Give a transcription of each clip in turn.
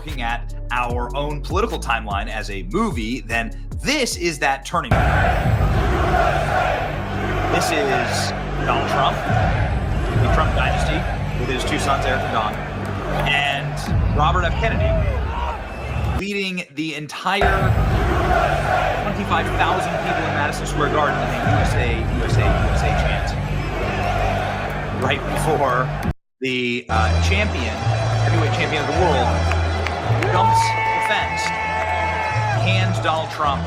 looking at our own political timeline as a movie, then this is that turning point. This is Donald Trump, the Trump dynasty, with his two sons, Eric and Don, and Robert F. Kennedy, leading the entire 25,000 people in Madison Square Garden in a USA, USA, USA chant. Right before the heavyweight champion of the world, jumps the fence, hands Donald Trump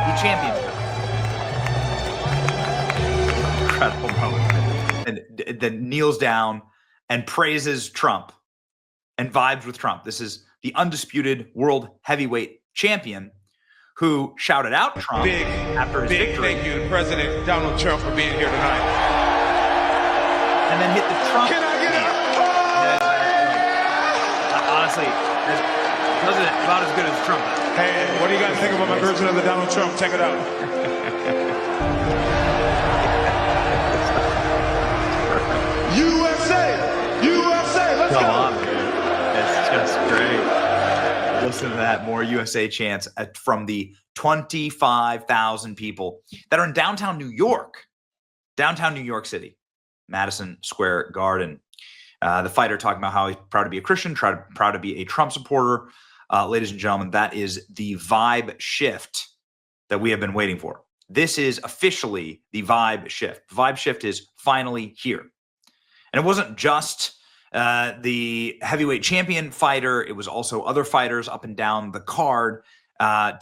the championship. Incredible moment. And then kneels down and praises Trump and vibes with Trump. This is the undisputed world heavyweight champion who shouted out Trump after his victory. Thank you to President Donald Trump for being here tonight. And then hit the Trump. Can I get it? Honestly, president about as good as Trump is. Hey, what do you guys think about my version of the Donald Trump? Check it out. USA! USA! Let's go! Come on, man. It's just great. Listen to that. More USA chants from the 25,000 people that are in downtown New York City, Madison Square Garden. The fighter talking about how he's proud to be a Christian, proud to be a Trump supporter. Ladies and gentlemen, that is the vibe shift that we have been waiting for. This is officially the vibe shift. The vibe shift is finally here. And it wasn't just the heavyweight champion fighter. It was also other fighters up and down the card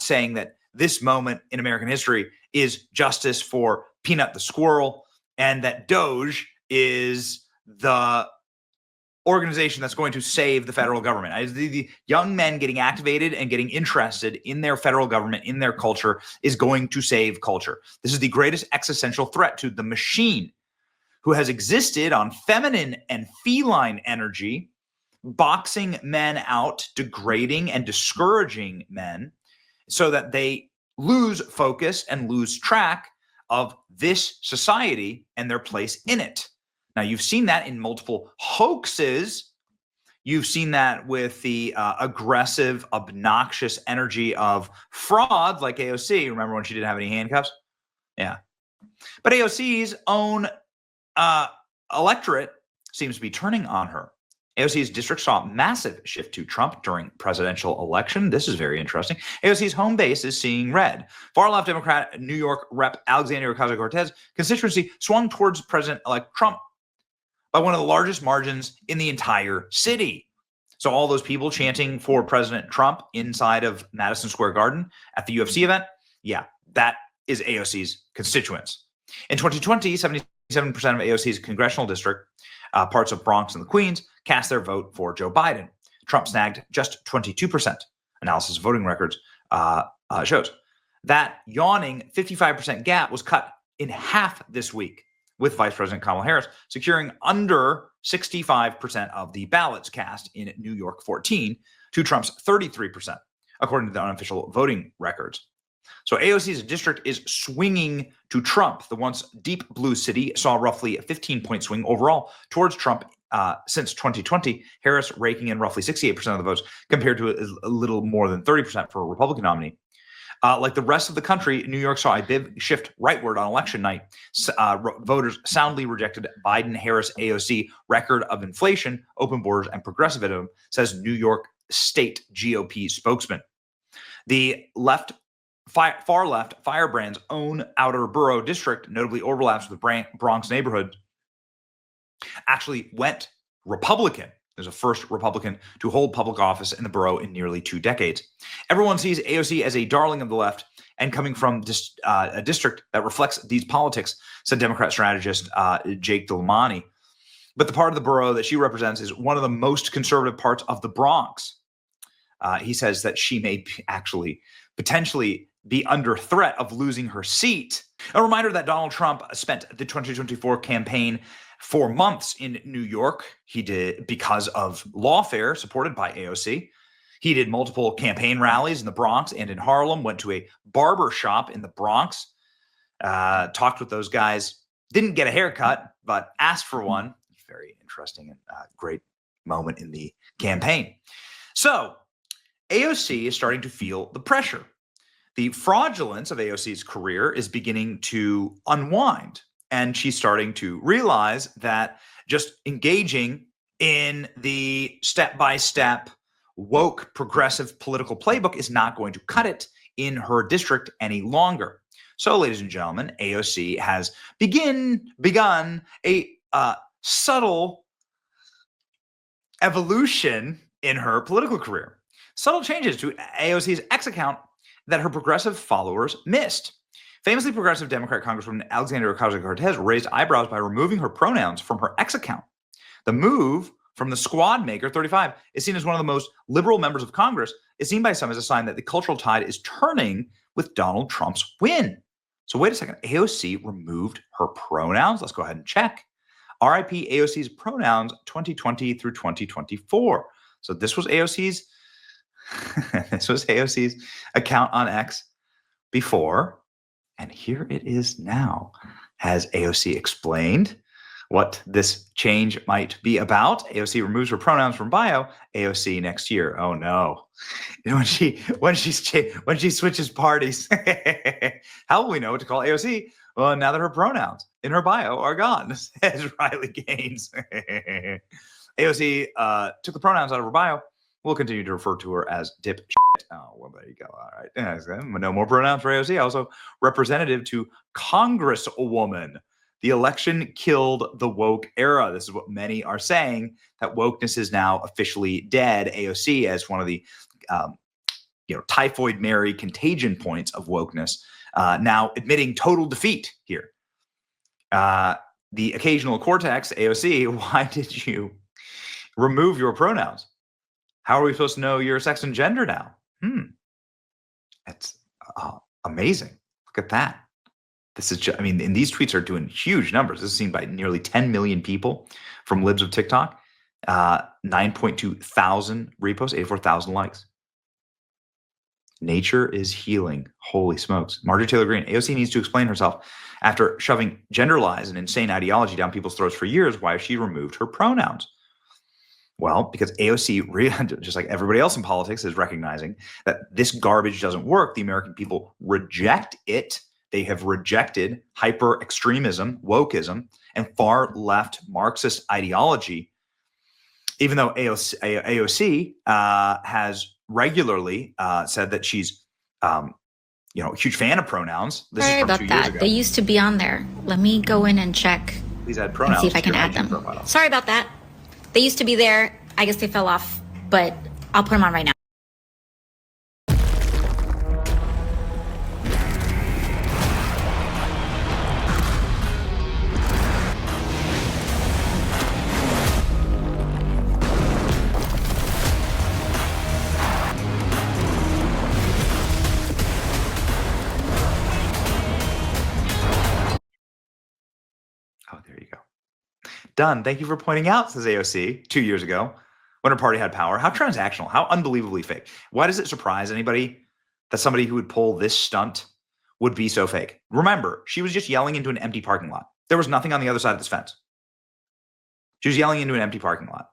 saying that this moment in American history is justice for Peanut the squirrel, and that Doge is the organization that's going to save the federal government. The young men getting activated and getting interested in their federal government, in their culture, is going to save culture. This is the greatest existential threat to the machine, who has existed on feminine and feline energy, boxing men out, degrading and discouraging men so that they lose focus and lose track of this society and their place in it. Now, you've seen that in multiple hoaxes. You've seen that with the aggressive, obnoxious energy of fraud like AOC. Remember when she didn't have any handcuffs? Yeah. But AOC's own electorate seems to be turning on her. AOC's district saw a massive shift to Trump during presidential election. This is very interesting. AOC's home base is seeing red. Far-left Democrat New York Rep. Alexandria Ocasio-Cortez constituency swung towards President-elect Trump by one of the largest margins in the entire city. So all those people chanting for President Trump inside of Madison Square Garden at the UFC event, yeah, that is AOC's constituents. In 2020, 77% of AOC's congressional district, parts of Bronx and the Queens, cast their vote for Joe Biden. Trump snagged just 22%. Analysis of voting records shows. That yawning 55% gap was cut in half this week, with Vice President Kamala Harris securing under 65% of the ballots cast in New York 14 to Trump's 33%, according to the unofficial voting records. So AOC's district is swinging to Trump. The once deep blue city saw roughly a 15-point swing overall towards Trump since 2020, Harris raking in roughly 68% of the votes compared to a little more than 30% for a Republican nominee. Like the rest of the country, New York saw a big shift rightward on election night. Voters soundly rejected Biden-Harris AOC record of inflation, open borders, and progressivism, says New York State GOP spokesman. The far left Firebrand's own outer borough district, notably overlaps with the Bronx neighborhood, actually went Republican. There's a first Republican to hold public office in the borough in nearly 2 decades. Everyone sees AOC as a darling of the left and coming from a district that reflects these politics, said Democrat strategist Jake Delamani. But the part of the borough that she represents is one of the most conservative parts of the Bronx. He says that she may actually potentially be under threat of losing her seat. A reminder that Donald Trump spent the 2024 campaign for months in New York. He did because of lawfare supported by AOC. He did multiple campaign rallies in the Bronx and in Harlem, went to a barber shop in the Bronx, talked with those guys, didn't get a haircut, but asked for one. Very interesting and great moment in the campaign. So AOC is starting to feel the pressure. The fraudulence of AOC's career is beginning to unwind, and she's starting to realize that just engaging in the step-by-step woke progressive political playbook is not going to cut it in her district any longer. So, ladies and gentlemen, AOC has begun a subtle evolution in her political career. Subtle changes to AOC's X account that her progressive followers missed. Famously progressive Democrat Congresswoman Alexandria Ocasio-Cortez raised eyebrows by removing her pronouns from her X account. The move from the squad maker, 35, is seen as one of the most liberal members of Congress. Is seen by some as a sign that the cultural tide is turning with Donald Trump's win. So wait a second, AOC removed her pronouns? Let's go ahead and check. RIP AOC's pronouns 2020 through 2024. So this was AOC's account on X before, and here it is now. Has AOC explained what this change might be about? AOC removes her pronouns from bio. AOC next year. Oh no! When she switches parties, how will we know what to call AOC? Well, now that her pronouns in her bio are gone, says Riley Gaines. AOC took the pronouns out of her bio. We'll continue to refer to her as dip shit. Oh, well, there you go. All right. No more pronouns for AOC. Also, representative to Congresswoman. The election killed the woke era. This is what many are saying, that wokeness is now officially dead. AOC as one of the typhoid Mary contagion points of wokeness, now admitting total defeat here. The occasional cortex, AOC, why did you remove your pronouns? How are we supposed to know your sex and gender now? That's amazing. Look at that. This is just, and these tweets are doing huge numbers. This is seen by nearly 10 million people from libs of TikTok, 9.2 thousand reposts, 84,000 likes. Nature is healing. Holy smokes. Marjorie Taylor Greene, AOC needs to explain herself after shoving gender lies and insane ideology down people's throats for years, why she removed her pronouns. Well, because AOC, just like everybody else in politics, is recognizing that this garbage doesn't work. The American people reject it. They have rejected hyper extremism, wokeism, and far left Marxist ideology. Even though AOC has regularly said that she's, a huge fan of pronouns. This Sorry is from about 2 years that. ago. They used to be on there. Let me go in and check. Please add And pronouns. see if I can to your add IG them. profile. Sorry about that. They used to be there. I guess they fell off, but I'll put them on right now. Oh, there you go. Done. Thank you for pointing out, says AOC 2 years ago when her party had power. How transactional, how unbelievably fake. Why does it surprise anybody that somebody who would pull this stunt would be so fake? Remember, she was just yelling into an empty parking lot. There was nothing on the other side of this fence. She was yelling into an empty parking lot.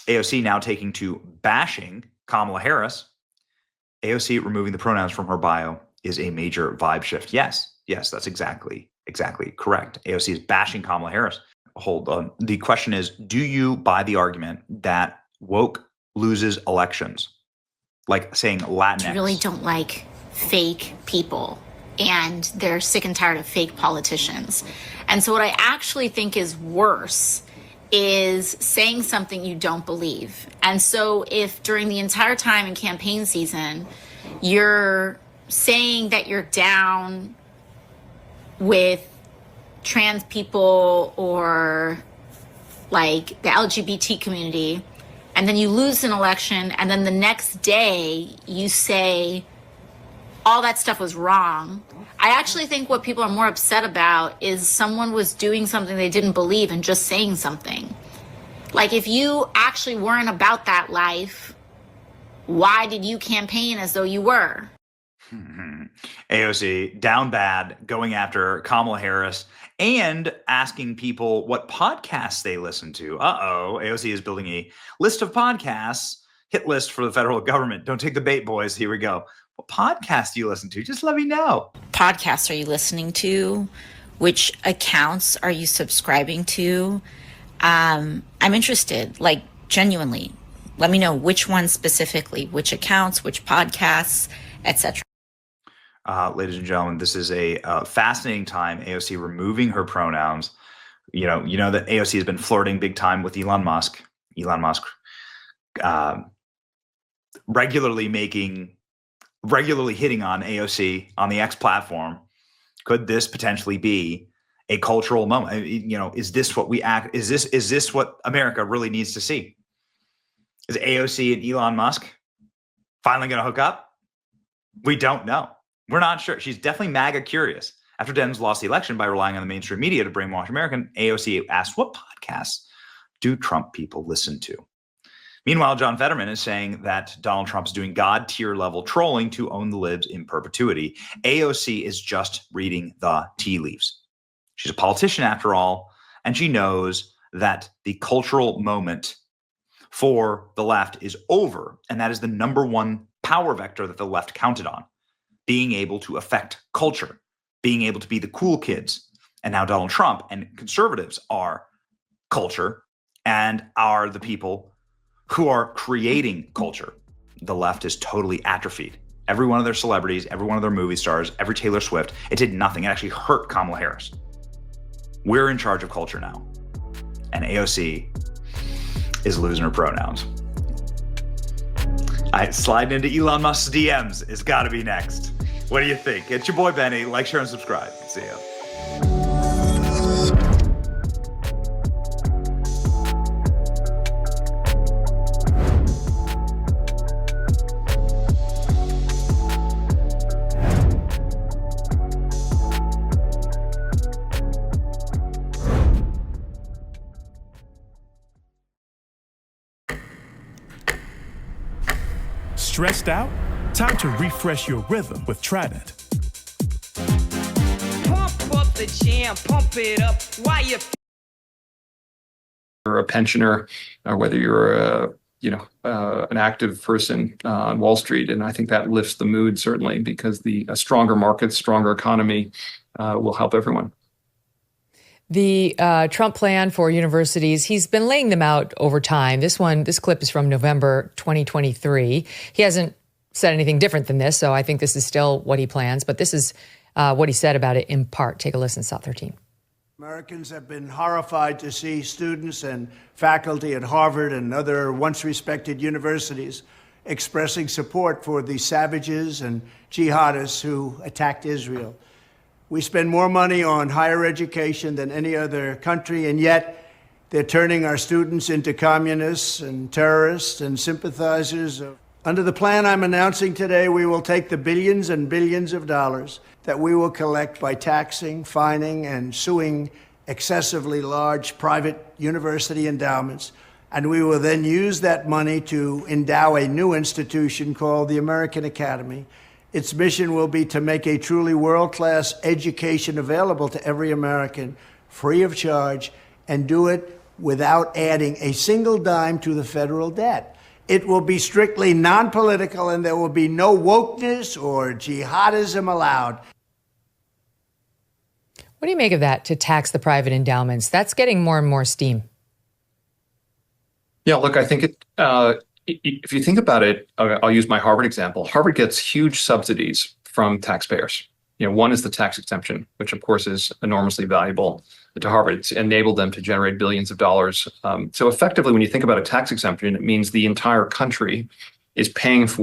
AOC now taking to bashing Kamala Harris. AOC removing the pronouns from her bio is a major vibe shift. Yes, that's exactly correct. AOC is bashing Kamala Harris. Hold on. The question is, do you buy the argument that woke loses elections? Like saying Latinx. I really don't like fake people, and they're sick and tired of fake politicians. And so what I actually think is worse is saying something you don't believe. And so if during the entire time in campaign season, you're saying that you're down with trans people or like the LGBT community, and then you lose an election, and then the next day you say all that stuff was wrong. I actually think what people are more upset about is someone was doing something they didn't believe and just saying something. Like, if you actually weren't about that life, why did you campaign as though you were? AOC down bad, going after Kamala Harris and asking people what podcasts they listen to. AOC is building a list of podcasts hit list for the federal government. Don't take the bait, boys. Here we go. What podcast do you listen to? Just let me know. Podcasts are you listening to? Which accounts are you subscribing to? I'm interested, like genuinely. Let me know which ones specifically, which accounts, which podcasts, etc. Ladies and gentlemen, this is a fascinating time. AOC removing her pronouns. You know that AOC has been flirting big time with Elon Musk. Elon Musk regularly hitting on AOC on the X platform. Could this potentially be a cultural moment? Is this what is this what America really needs to see? Is AOC and Elon Musk finally going to hook up? We don't know. We're not sure. She's definitely MAGA curious. After Dems lost the election by relying on the mainstream media to brainwash American, AOC asked, what podcasts do Trump people listen to? Meanwhile, John Fetterman is saying that Donald Trump is doing God-tier level trolling to own the libs in perpetuity. AOC is just reading the tea leaves. She's a politician after all, and she knows that the cultural moment for the left is over, and that is the number one power vector that the left counted on, being able to affect culture, being able to be the cool kids. And now Donald Trump and conservatives are culture and are the people who are creating culture. The left is totally atrophied. Every one of their celebrities, every one of their movie stars, every Taylor Swift, it did nothing. It actually hurt Kamala Harris. We're in charge of culture now. And AOC is losing her pronouns. Sliding into Elon Musk's DMs is got to be next. What do you think? It's your boy Benny. Like, share, and subscribe. See ya. Stressed out? Time to refresh your rhythm with Trident. Pump up the jam, pump it up while you're a pensioner, or whether you're an active person on Wall Street, and I think that lifts the mood certainly, because a stronger market, stronger economy will help everyone. The Trump plan for universities, he's been laying them out over time. This clip is from November 2023. He hasn't said anything different than this, so I think this is still what he plans. But this is what he said about it in part. Take a listen, South 13. Americans have been horrified to see students and faculty at Harvard and other once respected universities expressing support for the savages and jihadists who attacked Israel. We spend more money on higher education than any other country, and yet they're turning our students into communists and terrorists and sympathizers. Under the plan I'm announcing today, we will take the billions and billions of dollars that we will collect by taxing, fining, and suing excessively large private university endowments, and we will then use that money to endow a new institution called the American Academy. Its mission will be to make a truly world-class education available to every American, free of charge, and do it without adding a single dime to the federal debt. It will be strictly non-political, and there will be no wokeness or jihadism allowed. What do you make of that, to tax the private endowments? That's getting more and more steam. Yeah, look, I think if you think about it, I'll use my Harvard example. Harvard gets huge subsidies from taxpayers. One is the tax exemption, which of course is enormously valuable to Harvard. It's enabled them to generate billions of dollars. So effectively, when you think about a tax exemption, it means the entire country is paying for